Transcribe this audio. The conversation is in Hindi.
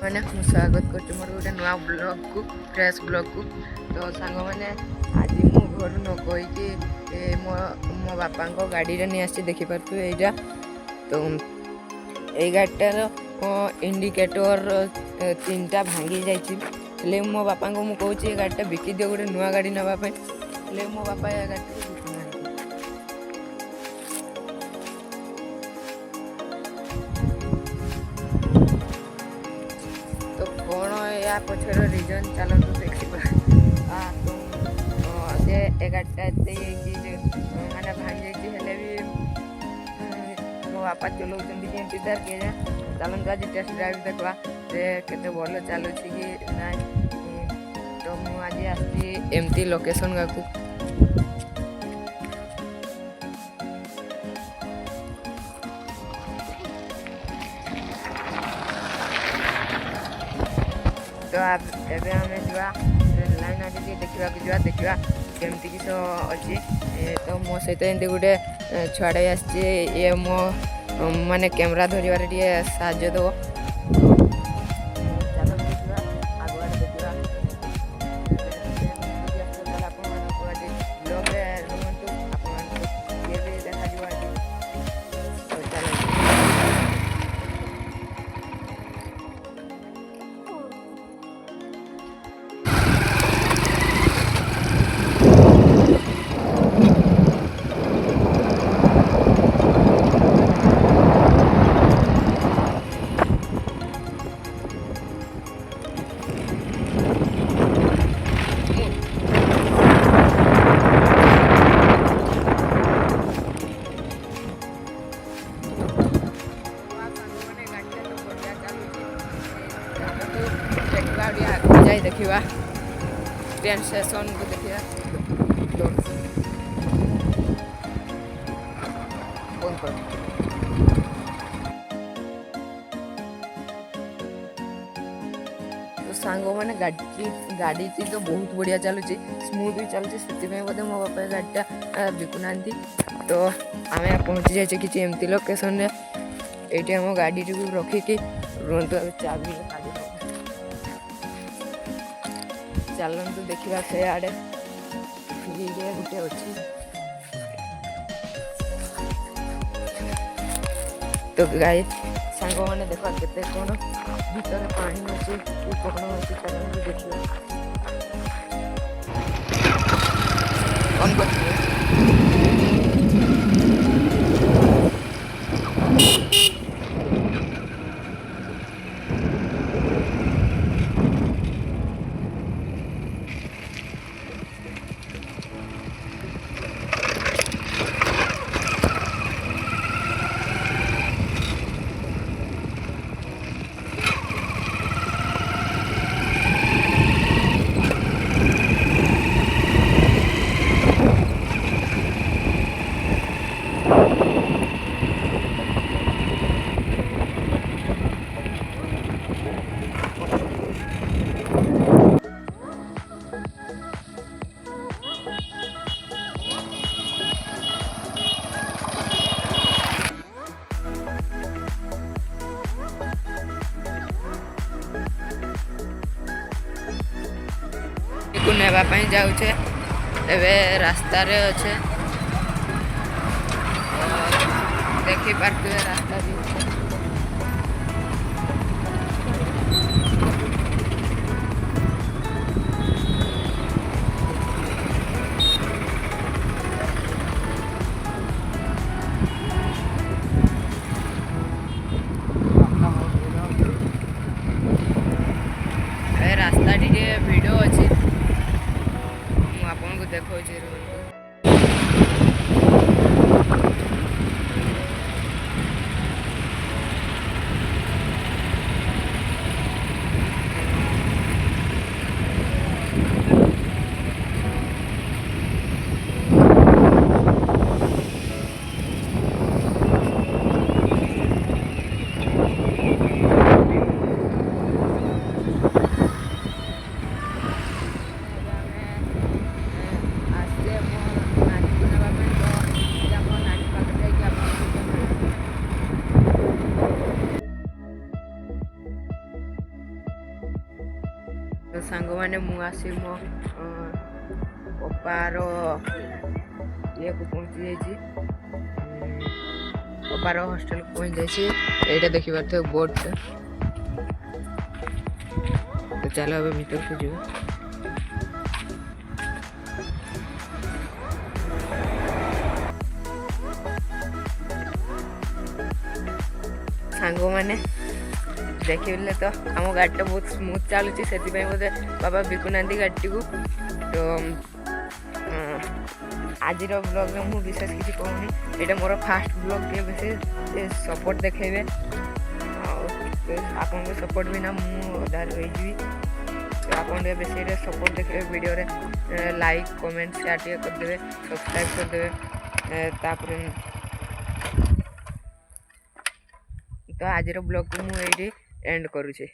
मैंने स्वागत कर मोर गोटे नुआ ब्लॉग को फ्रेश ब्लॉग को। तो सांग मैंने आज मु घर न कहीकि मो बापा गाड़ी नहीं आसी देखिपु यहीटा। तो ये गाड़ीटार इंडिकेटर 3टा भांगी जाइए। मो बापा को मुझे कहूँ ये गाड़ीटा बिकी दियो गोटे नुआ गाड़ी नापी। मो बापा ये गाड़ी तो कौन या पछर रिजन चलतु देखा। तो जे गाड़ीटा मैंने भांगी जाइए भी मो बापा चलाऊँ कि तार किए जाए। चलते आज टेस्ट ड्राइव देखा केते भल चलुच कि ना। तो मुझे आसती एमती लोकेशन गाकू। तो एबे हमें जुआ ट्रेन लाइन आज देखा देखा केमती किस अच्छी। तो मो सहित एमती गोटे छुआड़े आसचे ये मो माने कैमरा धरबार टे साहाଯ୍य दब। देखा ट्रेन स्टेशन को देखिए। तो सांग मैंने गाड़ी तो बहुत बढ़िया चलुची स्मूथ भी चलुची से बोधे मो बापा गाड़ीटा बिकुना। तो आम पहुँची जाइए कि एमती लोकेशन ये आम गाड़ी को रखिकी रुहतु चाबी चलतु देखा से आड़े गोटे अच्छी। तो गाई सांग मैंने देखा केते कौन भीतर पानी अच्छी कौन अच्छी चलतु देखिए कौन कर। नापी जाऊे एवं रास्तार अच्छे देखी पारे रास्ता भी रास्ता टी वीडियो अच्छी आपको देखो। ସାଙ୍ଗମାନେ ମୁଁ ଆସି ମୋ ଅପାର ଇଏକୁ ପହଞ୍ଚି ଯାଇଛି, ଅପାର ହଷ୍ଟେଲକୁ ପହଞ୍ଚି ଯାଇଛି। ଏଇଟା ଦେଖିପାରୁଥିବ ବୋର୍ଡଟା। ତ ଚାଲ ଏବେ ଭିତରକୁ ଯିବା। ସାଙ୍ଗମାନେ ଦେଖିଲେ ତ ଆମ ଗାଡ଼ିଟା ବହୁତ ସ୍ମୁଥ୍ ଚାଲୁଛି, ସେଥିପାଇଁ ବୋଧେ ବାବା ବିକୁନାହାନ୍ତି ଗାଡ଼ିଟିକୁ। ତ ଆଜିର ବ୍ଲଗ୍ରେ ମୁଁ ବିଶେଷ କିଛି କହୁନି, ଏଇଟା ମୋର ଫାଷ୍ଟ ବ୍ଲଗ୍, ଟିକେ ବେଶୀ ସପୋର୍ଟ ଦେଖେଇବେ। ଆଉ ଆପଣଙ୍କ ସପୋର୍ଟ ବିନା ମୁଁ ଅଧାରେ ରହିଯିବି। ତ ଆପଣ ଟିକେ ବେଶୀ ସପୋର୍ଟ ଦେଖେଇବେ, ଭିଡ଼ିଓରେ ଲାଇକ୍ କମେଣ୍ଟ ସେୟାର ଟିକେ କରିଦେବେ, ସବସ୍କ୍ରାଇବ୍ କରିଦେବେ। ତାପରେ ତ ଆଜିର ବ୍ଲଗ୍କୁ ମୁଁ ଏଇଠି ଏଣ୍ଡ କରୁଛି।